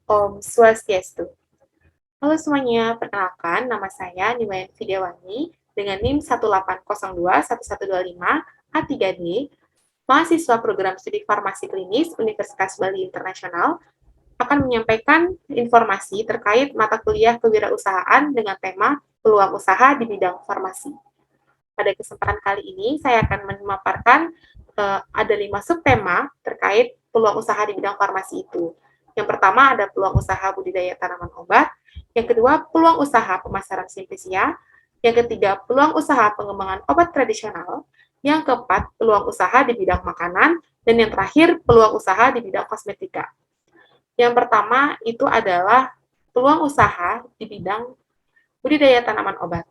Om Swastiastu. Halo semuanya, perkenalkan nama saya Niwayan Vidyawani dengan NIM 1802125 A3D, mahasiswa program studi farmasi klinis Universitas Bali Internasional, akan menyampaikan informasi terkait mata kuliah kewirausahaan dengan tema peluang usaha di bidang farmasi. Pada kesempatan kali ini, saya akan memaparkan ada 5 subtema terkait peluang usaha di bidang farmasi itu. Yang pertama ada peluang usaha budidaya tanaman obat, yang kedua peluang usaha pemasaran simplisia, yang ketiga peluang usaha pengembangan obat tradisional, yang keempat peluang usaha di bidang makanan, dan yang terakhir peluang usaha di bidang kosmetika. Yang pertama itu adalah peluang usaha di bidang budidaya tanaman obat.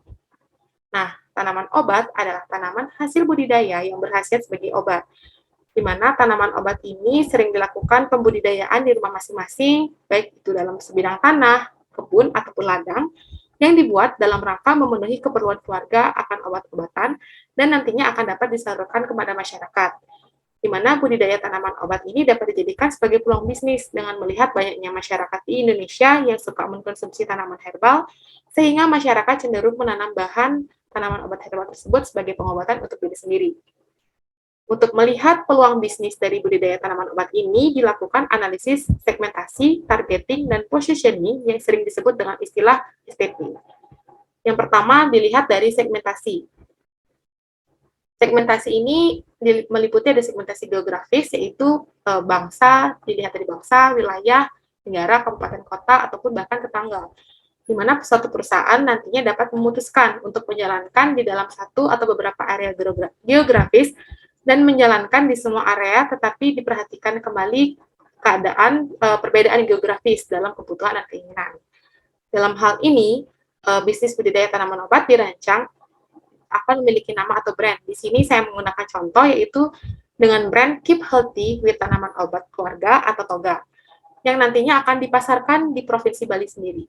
Nah, tanaman obat adalah tanaman hasil budidaya yang berkhasiat sebagai obat, di mana tanaman obat ini sering dilakukan pembudidayaan di rumah masing-masing, baik itu dalam sebidang tanah, kebun, ataupun ladang, yang dibuat dalam rangka memenuhi keperluan keluarga akan obat-obatan dan nantinya akan dapat disalurkan kepada masyarakat. Di mana budidaya tanaman obat ini dapat dijadikan sebagai peluang bisnis dengan melihat banyaknya masyarakat di Indonesia yang suka mengkonsumsi tanaman herbal, sehingga masyarakat cenderung menanam bahan tanaman obat herbal tersebut sebagai pengobatan untuk diri sendiri. Untuk melihat peluang bisnis dari budidaya tanaman obat ini, dilakukan analisis segmentasi, targeting, dan positioning yang sering disebut dengan istilah STP. Yang pertama, dilihat dari segmentasi. Segmentasi ini meliputi ada segmentasi geografis, yaitu bangsa, dilihat dari bangsa, wilayah, negara, kabupaten, kota, ataupun bahkan tetangga, di mana suatu perusahaan nantinya dapat memutuskan untuk menjalankan di dalam satu atau beberapa area geografis dan menjalankan di semua area, tetapi diperhatikan kembali keadaan perbedaan geografis dalam kebutuhan dan keinginan. Dalam hal ini, bisnis budidaya tanaman obat dirancang akan memiliki nama atau brand. Di sini saya menggunakan contoh yaitu dengan brand Keep Healthy with Tanaman Obat Keluarga atau TOGA, yang nantinya akan dipasarkan di Provinsi Bali sendiri.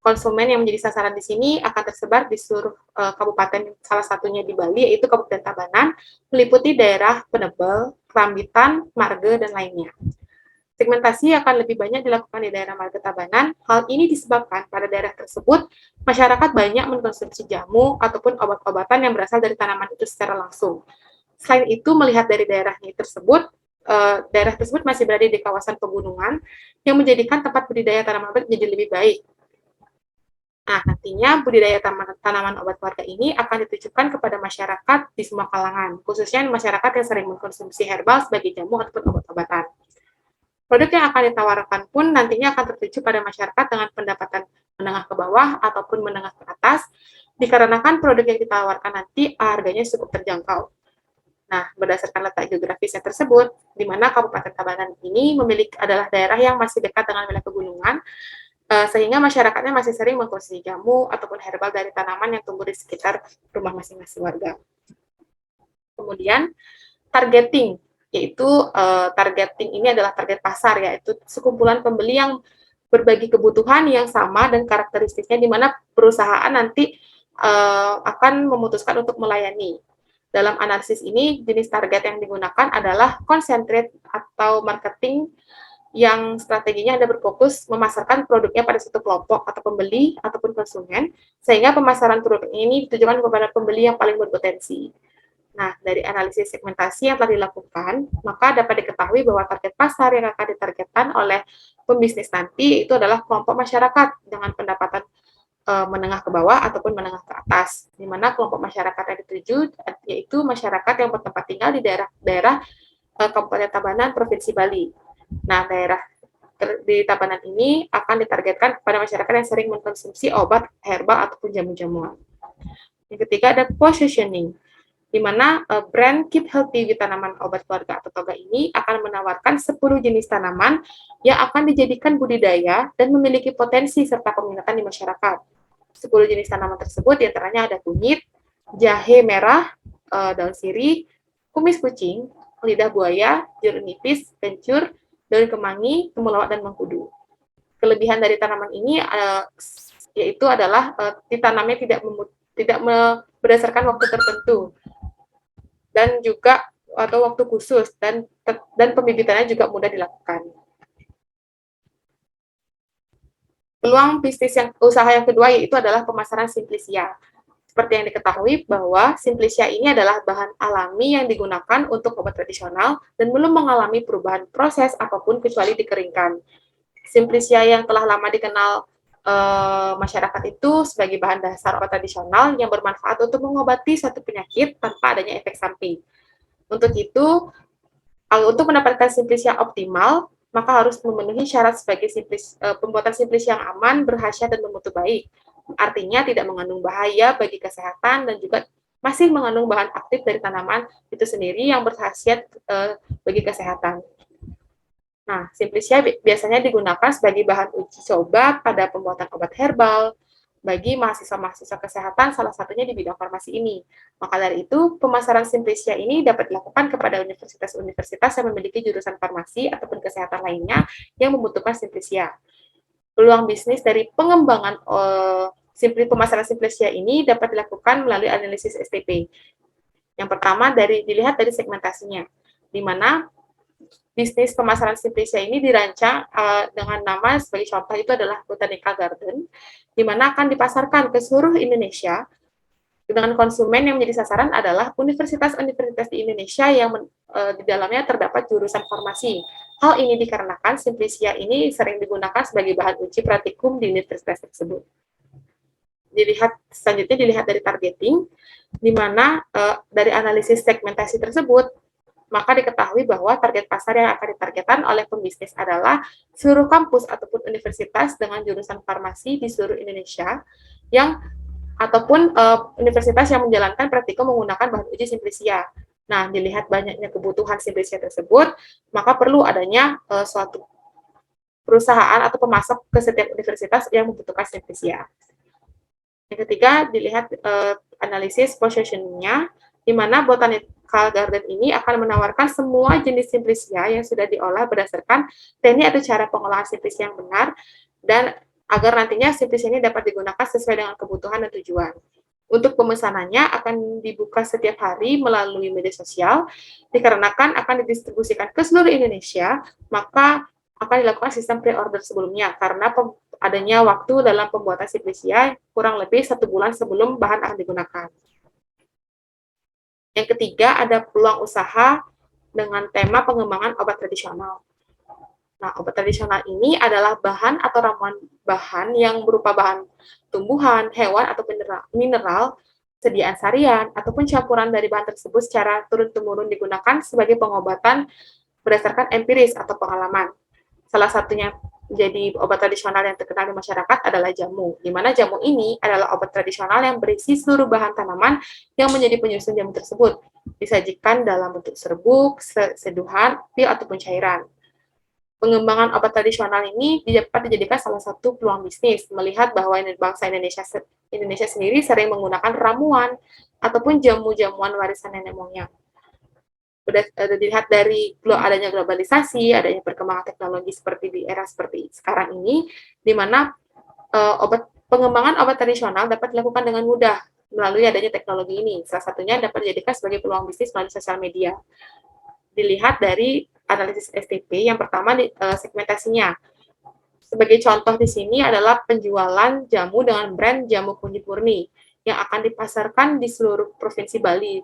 Konsumen yang menjadi sasaran di sini akan tersebar di seluruh kabupaten, salah satunya di Bali, yaitu Kabupaten Tabanan, meliputi daerah Penebel, Kerambitan, Marge, dan lainnya. Segmentasi akan lebih banyak dilakukan di daerah Marga Tabanan. Hal ini disebabkan pada daerah tersebut, masyarakat banyak mengkonsumsi jamu ataupun obat-obatan yang berasal dari tanaman itu secara langsung. Selain itu, melihat dari daerah tersebut masih berada di kawasan pegunungan yang menjadikan tempat budidaya tanaman obat menjadi lebih baik. Nah, nantinya budidaya tanaman obat keluarga ini akan ditujukan kepada masyarakat di semua kalangan, khususnya masyarakat yang sering mengkonsumsi herbal sebagai jamu ataupun obat-obatan. Produk yang akan ditawarkan pun nantinya akan tertuju pada masyarakat dengan pendapatan menengah ke bawah ataupun menengah ke atas, dikarenakan produk yang ditawarkan nanti harganya cukup terjangkau. Nah, berdasarkan letak geografisnya tersebut, di mana Kabupaten Tabanan ini adalah daerah yang masih dekat dengan wilayah pegunungan, sehingga masyarakatnya masih sering mengkonsumsi jamu ataupun herbal dari tanaman yang tumbuh di sekitar rumah masing-masing warga. Kemudian targeting, yaitu targeting ini adalah target pasar, yaitu sekumpulan pembeli yang berbagi kebutuhan yang sama dan karakteristiknya, di mana perusahaan nanti akan memutuskan untuk melayani. Dalam analisis ini, jenis target yang digunakan adalah concentrate atau marketing yang strateginya ada berfokus memasarkan produknya pada satu kelompok atau pembeli ataupun konsumen, sehingga pemasaran produk ini ditujukan kepada pembeli yang paling berpotensi. Nah, dari analisis segmentasi yang telah dilakukan, maka dapat diketahui bahwa target pasar yang akan ditargetkan oleh pembisnis nanti itu adalah kelompok masyarakat dengan pendapatan menengah ke bawah ataupun menengah ke atas, di mana kelompok masyarakat yang dituju yaitu masyarakat yang bertempat tinggal di daerah Kabupaten Tabanan, Provinsi Bali. Nah, daerah di Tabanan ini akan ditargetkan kepada masyarakat yang sering mengkonsumsi obat herbal ataupun jamu-jamuan. Yang ketiga ada positioning, di mana brand Keep Healthy with Tanaman Obat Keluarga atau TOGA ini akan menawarkan 10 jenis tanaman yang akan dijadikan budidaya dan memiliki potensi serta peminatan di masyarakat. 10 jenis tanaman tersebut diantaranya ada kunyit, jahe merah, daun sirih, kumis kucing, lidah buaya, jeruk nipis, kencur, daun kemangi, temulawak, dan mengkudu. Kelebihan dari tanaman ini yaitu adalah ditanamnya tidak berdasarkan waktu tertentu, dan juga atau waktu khusus, dan pembibitannya juga mudah dilakukan. Peluang bisnis usaha yang kedua yaitu adalah pemasaran Simplisia. Seperti yang diketahui bahwa Simplisia ini adalah bahan alami yang digunakan untuk obat tradisional dan belum mengalami perubahan proses apapun kecuali dikeringkan. Simplisia yang telah lama dikenal masyarakat itu sebagai bahan dasar obat tradisional yang bermanfaat untuk mengobati suatu penyakit tanpa adanya efek samping. Untuk itu, untuk mendapatkan Simplisia optimal, maka harus memenuhi syarat sebagai pembuatan Simplisia yang aman, berkhasiat, dan bermutu baik. Artinya tidak mengandung bahaya bagi kesehatan dan juga masih mengandung bahan aktif dari tanaman itu sendiri yang berkhasiat bagi kesehatan. Nah, Simplisia biasanya digunakan sebagai bahan uji coba pada pembuatan obat herbal bagi mahasiswa-mahasiswa kesehatan, salah satunya di bidang farmasi ini. Maka dari itu, pemasaran Simplisia ini dapat dilakukan kepada universitas-universitas yang memiliki jurusan farmasi ataupun kesehatan lainnya yang membutuhkan Simplisia. Peluang bisnis dari pengembangan pemasaran Simplisia ini dapat dilakukan melalui analisis STP. Yang pertama dilihat dari segmentasinya, di mana bisnis pemasaran Simplisia ini dirancang dengan nama sebagai contoh itu adalah Botanical Garden, di mana akan dipasarkan ke seluruh Indonesia dengan konsumen yang menjadi sasaran adalah universitas-universitas di Indonesia yang di dalamnya terdapat jurusan farmasi. Hal ini dikarenakan Simplisia ini sering digunakan sebagai bahan uji praktikum di universitas tersebut. Selanjutnya dilihat dari targeting, di mana dari analisis segmentasi tersebut, maka diketahui bahwa target pasar yang akan ditargetkan oleh pembisnis adalah seluruh kampus ataupun universitas dengan jurusan farmasi di seluruh Indonesia ataupun universitas yang menjalankan praktikum menggunakan bahan uji Simplisia. Nah, dilihat banyaknya kebutuhan Simplisia tersebut, maka perlu adanya suatu perusahaan atau pemasok ke setiap universitas yang membutuhkan Simplisia. Yang ketiga, dilihat analisis positioning-nya, di mana Botanical Garden ini akan menawarkan semua jenis Simplisia yang sudah diolah berdasarkan teknik atau cara pengolahan Simplisia yang benar, dan agar nantinya Simplisia ini dapat digunakan sesuai dengan kebutuhan dan tujuan. Untuk pemesanannya akan dibuka setiap hari melalui media sosial, dikarenakan akan didistribusikan ke seluruh Indonesia, maka akan dilakukan sistem pre-order sebelumnya, karena adanya waktu dalam pembuatan Simplisia kurang lebih 1 bulan sebelum bahan akan digunakan. Yang ketiga, ada peluang usaha dengan tema pengembangan obat tradisional. Nah, obat tradisional ini adalah bahan atau ramuan bahan yang berupa bahan tumbuhan, hewan, atau mineral, sediaan sarian, ataupun campuran dari bahan tersebut secara turun-temurun digunakan sebagai pengobatan berdasarkan empiris atau pengalaman. Salah satunya menjadi obat tradisional yang terkenal di masyarakat adalah jamu, di mana jamu ini adalah obat tradisional yang berisi seluruh bahan tanaman yang menjadi penyusun jamu tersebut, disajikan dalam bentuk serbuk, seduhan, pil, ataupun cairan. Pengembangan obat tradisional ini dapat dijadikan salah satu peluang bisnis, melihat bahwa bangsa Indonesia sendiri sering menggunakan ramuan ataupun jamu-jamuan warisan nenek moyang. Dilihat dari adanya globalisasi, adanya perkembangan teknologi seperti di era seperti sekarang ini, di mana pengembangan obat tradisional dapat dilakukan dengan mudah melalui adanya teknologi ini. Salah satunya dapat dijadikan sebagai peluang bisnis melalui sosial media. Dilihat dari analisis STP, yang pertama segmentasinya. Sebagai contoh di sini adalah penjualan jamu dengan brand Jamu Kunyit Murni yang akan dipasarkan di seluruh provinsi Bali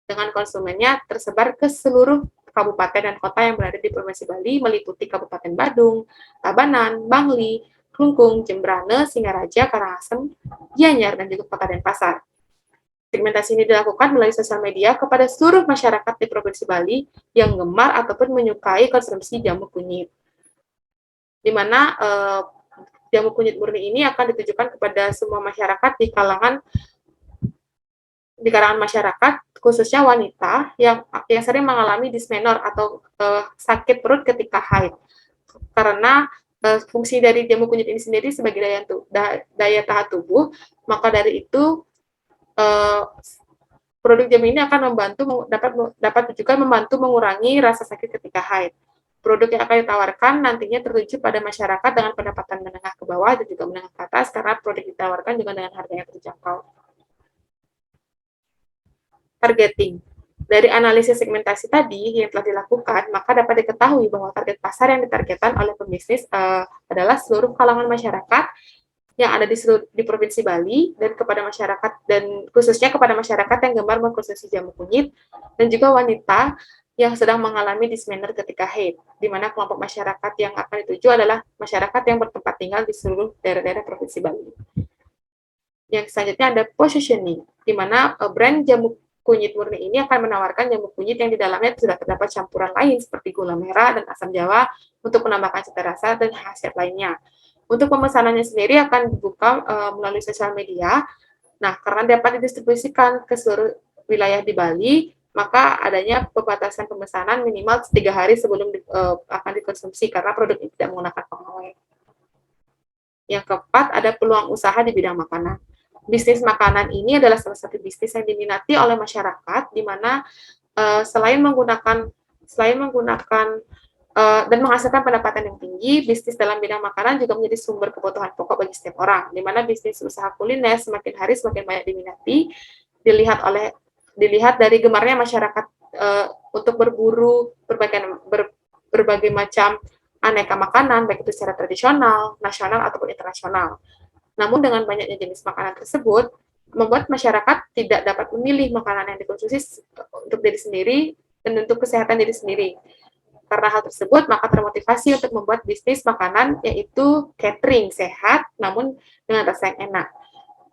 dengan konsumennya tersebar ke seluruh kabupaten dan kota yang berada di Provinsi Bali, meliputi Kabupaten Badung, Tabanan, Bangli, Klungkung, Jembrane, Singaraja, Karangasem, Gianyar, dan juga Kota Denpasar. Segmentasi ini dilakukan melalui sosial media kepada seluruh masyarakat di Provinsi Bali yang gemar ataupun menyukai konsumsi jamu kunyit. Di mana jamu kunyit murni ini akan ditujukan kepada semua masyarakat di kalangan masyarakat, khususnya wanita yang sering mengalami dismenor atau sakit perut ketika haid. Karena fungsi dari jamu kunyit ini sendiri sebagai daya tahan tubuh, maka dari itu produk jamu ini akan dapat juga membantu mengurangi rasa sakit ketika haid. Produk yang akan ditawarkan nantinya tertuju pada masyarakat dengan pendapatan menengah ke bawah dan juga menengah ke atas, karena produk ditawarkan juga dengan harga yang terjangkau. Targeting. Dari analisis segmentasi tadi yang telah dilakukan, maka dapat diketahui bahwa target pasar yang ditargetkan oleh pembisnis adalah seluruh kalangan masyarakat yang ada di Provinsi Bali dan kepada masyarakat dan khususnya kepada masyarakat yang gemar mengkonsumsi jamu kunyit dan juga wanita yang sedang mengalami dysmenorrhea ketika haid, di mana kelompok masyarakat yang akan dituju adalah masyarakat yang bertempat tinggal di seluruh daerah-daerah Provinsi Bali. Yang selanjutnya ada positioning, di mana brand jamu kunyit murni ini akan menawarkan jamu kunyit yang di dalamnya sudah terdapat campuran lain seperti gula merah dan asam jawa untuk menambahkan cita rasa dan khasiat lainnya. Untuk pemesanannya sendiri akan dibuka melalui sosial media. Nah, karena dapat didistribusikan ke seluruh wilayah di Bali, maka adanya pembatasan pemesanan minimal 3 hari sebelum akan dikonsumsi karena produk ini tidak menggunakan pengawet. Yang keempat, ada peluang usaha di bidang makanan. Bisnis makanan ini adalah salah satu bisnis yang diminati oleh masyarakat, di mana selain menggunakan dan menghasilkan pendapatan yang tinggi, bisnis dalam bidang makanan juga menjadi sumber kebutuhan pokok bagi setiap orang, di mana bisnis usaha kuliner semakin hari semakin banyak diminati, dilihat dari gemarnya masyarakat untuk berburu berbagai macam aneka makanan, baik itu secara tradisional, nasional, ataupun internasional. Namun dengan banyaknya jenis makanan tersebut, membuat masyarakat tidak dapat memilih makanan yang dikonsumsi untuk diri sendiri dan untuk kesehatan diri sendiri. Karena hal tersebut, maka termotivasi untuk membuat bisnis makanan, yaitu catering sehat, namun dengan rasa yang enak.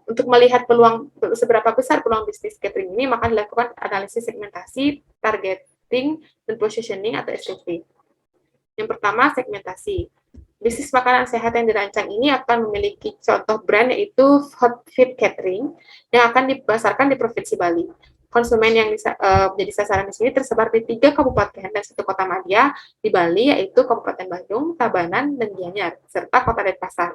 Untuk melihat peluang seberapa besar peluang bisnis catering ini, maka dilakukan analisis segmentasi, targeting, dan positioning atau STP. Yang pertama, segmentasi. Bisnis makanan sehat yang dirancang ini akan memiliki contoh brand yaitu Hot Fit Catering yang akan dipasarkan di Provinsi Bali. Konsumen yang menjadi sasaran di sini tersebar di 3 kabupaten dan 1 kota madya di Bali, yaitu Kabupaten Badung, Tabanan, dan Gianyar, serta Kota Denpasar.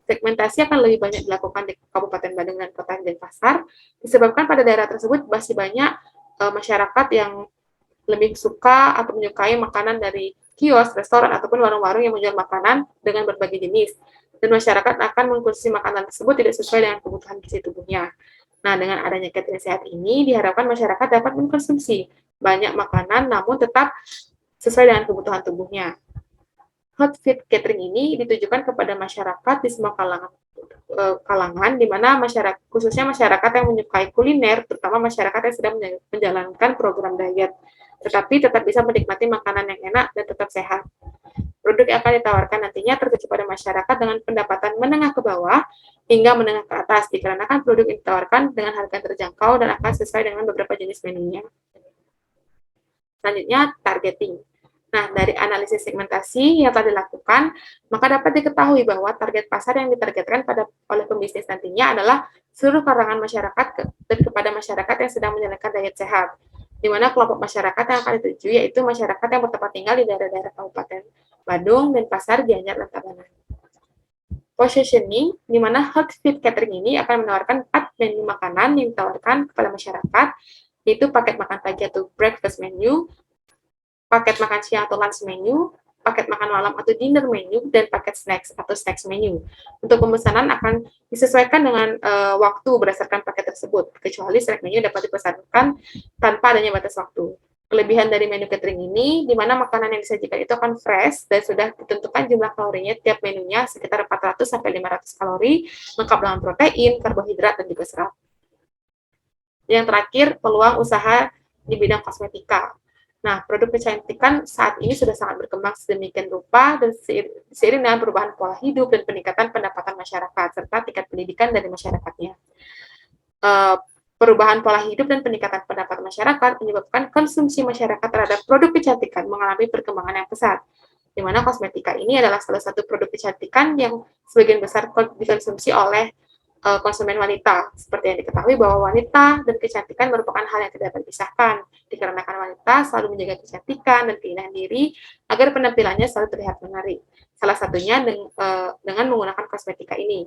Segmentasi akan lebih banyak dilakukan di Kabupaten Badung dan Kota Denpasar, disebabkan pada daerah tersebut masih banyak masyarakat yang lebih suka atau menyukai makanan dari kios, restoran, ataupun warung-warung yang menjual makanan dengan berbagai jenis. Dan masyarakat akan mengkonsumsi makanan tersebut tidak sesuai dengan kebutuhan gizi tubuhnya. Nah, dengan adanya catering sehat ini, diharapkan masyarakat dapat mengkonsumsi banyak makanan, namun tetap sesuai dengan kebutuhan tubuhnya. Hot Fit Catering ini ditujukan kepada masyarakat di semua kalangan, di mana masyarakat, khususnya masyarakat yang menyukai kuliner, terutama masyarakat yang sedang menjalankan program diet, tetapi tetap bisa menikmati makanan yang enak dan tetap sehat. Produk yang akan ditawarkan nantinya tertuju pada masyarakat dengan pendapatan menengah ke bawah hingga menengah ke atas, dikarenakan produk yang ditawarkan dengan harga terjangkau dan akan sesuai dengan beberapa jenis menunya. Selanjutnya, targeting. Nah, dari analisis segmentasi yang telah dilakukan, maka dapat diketahui bahwa target pasar yang ditargetkan oleh pembisnis nantinya adalah seluruh kalangan masyarakat dan kepada masyarakat yang sedang menjalankan diet sehat, di mana kelompok masyarakat yang akan dituju yaitu masyarakat yang bertempat tinggal di daerah-daerah Kabupaten Badung, Denpasar, Gianyar, dan Tabanan. Positioning, di mana Hot Fit Catering ini akan menawarkan 4 menu makanan yang ditawarkan kepada masyarakat, yaitu paket makan pagi atau breakfast menu, paket makan siang atau lunch menu, paket makan malam atau dinner menu, dan paket snacks atau snacks menu. Untuk pemesanan akan disesuaikan dengan waktu berdasarkan paket tersebut, kecuali snack menu dapat dipesankan tanpa adanya batas waktu. Kelebihan dari menu catering ini, di mana makanan yang disajikan itu akan fresh dan sudah ditentukan jumlah kalorinya tiap menunya sekitar 400-500 kalori, lengkap dengan protein, karbohidrat, dan juga serat. Yang terakhir, peluang usaha di bidang kosmetika. Nah, produk kecantikan saat ini sudah sangat berkembang sedemikian rupa dan seiring dengan perubahan pola hidup dan peningkatan pendapatan masyarakat serta tingkat pendidikan dari masyarakatnya. Perubahan pola hidup dan peningkatan pendapatan masyarakat menyebabkan konsumsi masyarakat terhadap produk kecantikan mengalami perkembangan yang pesat, di mana kosmetika ini adalah salah satu produk kecantikan yang sebagian besar dikonsumsi oleh konsumen wanita. Seperti yang diketahui bahwa wanita dan kecantikan merupakan hal yang tidak dapat dipisahkan, dikarenakan wanita selalu menjaga kecantikan dan keindahan diri agar penampilannya selalu terlihat menarik. Salah satunya dengan menggunakan kosmetika ini.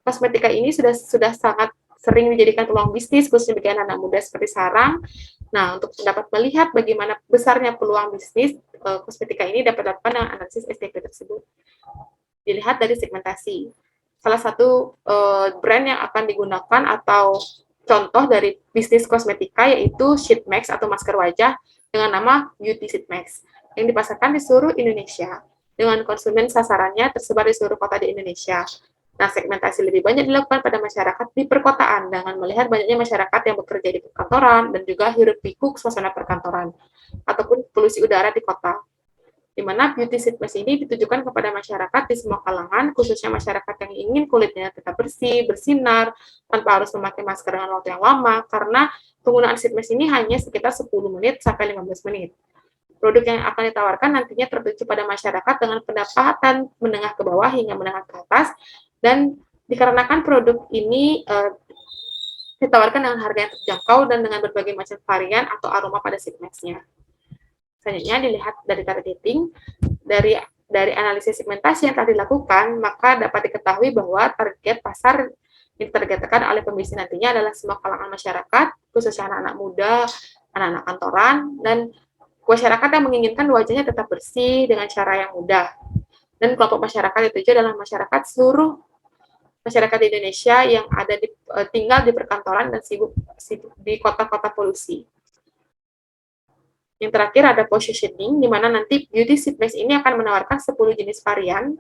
Kosmetika ini sudah sangat sering dijadikan peluang bisnis, khususnya bagi anak muda seperti Sarang. Nah, untuk dapat melihat bagaimana besarnya peluang bisnis, kosmetika ini dapat dilakukan dengan analisis STP tersebut. Dilihat dari segmentasi. Salah satu brand yang akan digunakan atau contoh dari bisnis kosmetika yaitu Sheet Mask atau masker wajah dengan nama Beauty Sheet Mask yang dipasarkan di seluruh Indonesia dengan konsumen sasarannya tersebar di seluruh kota di Indonesia. Nah, segmentasi lebih banyak dilakukan pada masyarakat di perkotaan dengan melihat banyaknya masyarakat yang bekerja di perkantoran dan juga hiruk-pikuk suasana perkantoran ataupun polusi udara di kota. Di mana beauty sheet mask ini ditujukan kepada masyarakat di semua kalangan, khususnya masyarakat yang ingin kulitnya tetap bersih, bersinar, tanpa harus memakai masker dengan waktu yang lama, karena penggunaan sheet mask ini hanya sekitar 10 menit sampai 15 menit. Produk yang akan ditawarkan nantinya tertuju pada masyarakat dengan pendapatan menengah ke bawah hingga menengah ke atas, dan dikarenakan produk ini ditawarkan dengan harga yang terjangkau dan dengan berbagai macam varian atau aroma pada sheet mask-nya. Selanjutnya dilihat dari targeting, dari analisis segmentasi yang telah dilakukan, maka dapat diketahui bahwa target pasar yang ditargetkan oleh pembisnis nantinya adalah semua kalangan masyarakat, khususnya anak-anak muda, anak-anak kantoran, dan masyarakat yang menginginkan wajahnya tetap bersih dengan cara yang mudah. Dan kelompok masyarakat itu juga adalah masyarakat seluruh masyarakat di Indonesia yang ada tinggal di perkantoran dan sibuk di kota-kota polusi. Yang terakhir ada positioning, di mana nanti beauty sheet mask ini akan menawarkan 10 jenis varian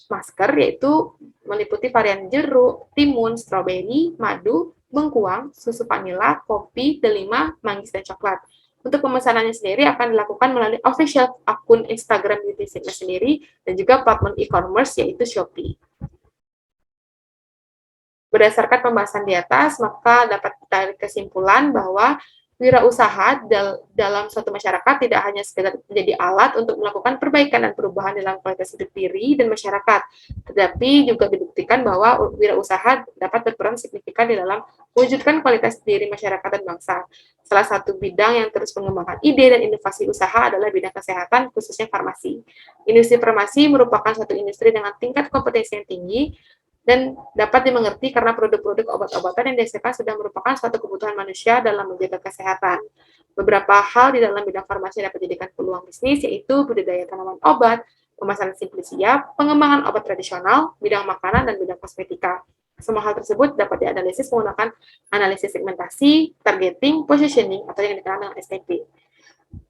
masker, yaitu meliputi varian jeruk, timun, stroberi, madu, bengkuang, susu vanila, kopi, delima, manggis, dan coklat. Untuk pemesanannya sendiri akan dilakukan melalui official akun Instagram beauty sheet mask sendiri dan juga platform e-commerce yaitu Shopee. Berdasarkan pembahasan di atas, maka dapat ditarik kesimpulan bahwa wirausaha dalam suatu masyarakat tidak hanya sekedar menjadi alat untuk melakukan perbaikan dan perubahan dalam kualitas hidup diri dan masyarakat, tetapi juga dibuktikan bahwa wirausaha dapat berperan signifikan di dalam mewujudkan kualitas diri masyarakat dan bangsa. Salah satu bidang yang terus mengembangkan ide dan inovasi usaha adalah bidang kesehatan, khususnya farmasi. Industri farmasi merupakan suatu industri dengan tingkat kompetensi yang tinggi dan dapat dimengerti karena produk-produk obat-obatan yang dihasilkan sudah merupakan suatu kebutuhan manusia dalam menjaga kesehatan. Beberapa hal di dalam bidang farmasi dapat dijadikan peluang bisnis, yaitu budidaya tanaman obat, pemasaran simply siap, pengembangan obat tradisional, bidang makanan, dan bidang kosmetika. Semua hal tersebut dapat dianalisis menggunakan analisis segmentasi, targeting, positioning, atau yang dikenal dengan STP.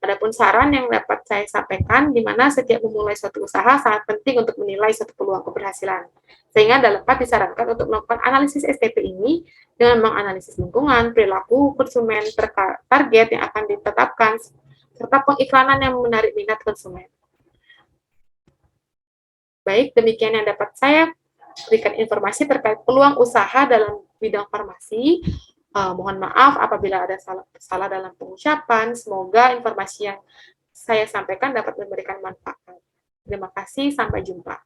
Adapun saran yang dapat saya sampaikan, di mana setiap memulai suatu usaha sangat penting untuk menilai suatu peluang keberhasilan. Sehingga dapat disarankan untuk melakukan analisis STP ini dengan menganalisis lingkungan, perilaku konsumen target yang akan ditetapkan, serta pengiklanan yang menarik minat konsumen. Baik, demikian yang dapat saya berikan informasi terkait peluang usaha dalam bidang farmasi. Mohon maaf apabila ada salah dalam pengucapan. Semoga informasi yang saya sampaikan dapat memberikan manfaat. Terima kasih, sampai jumpa.